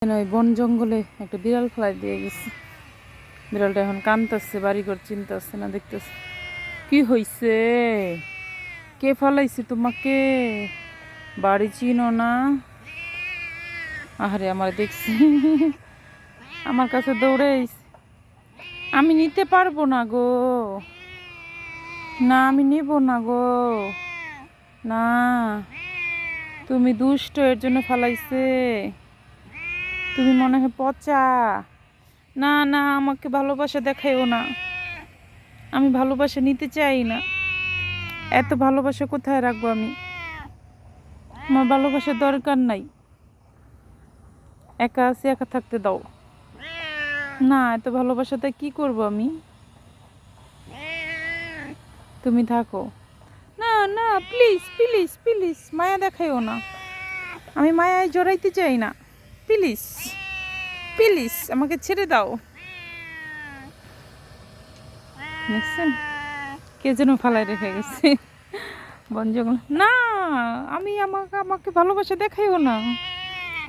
ওই বন জঙ্গলে একটা বিড়াল ফেলাই দিয়ে গেছে। বিড়ালটা এখন কাঁদতেছে, বাড়িঘর চিনতেছে না, দেখতেছে কি হয়েছে, কে ফেলাইছে তোমাকে, বাড়ি চিনো না। আহারে আমার দেখছি, আমার কাছে দৌড়ে আইছে। আমি নিতে পারবো না গো, না আমি নিব না গো, না তুমি দুষ্ট, এর জন্য ফেলাইছে। তুমি মনে হয় পচা। না না, আমাকে ভালোবাসা দেখাইও না, আমি ভালোবাসা নিতে চাই না। এত ভালোবাসা কোথায় রাখবো আমি, আমার ভালোবাসার দরকার নাই। একা আছি, একা থাকতে দাও। না, এত ভালোবাসাতে কি করব আমি, তুমি থাকো। না না, প্লিজ প্লিজ প্লিজ, মায়া দেখাইও না, আমি মায়ায় জড়াইতে চাই না। প্লিজ প্লিজ আমাকে ছেড়ে দাও। দেখছেন কে যেন ফালাই রেখে গেছে বন জঙ্গল। না, আমি আমাকে আমাকে ভালোবাসা দেখাইও না।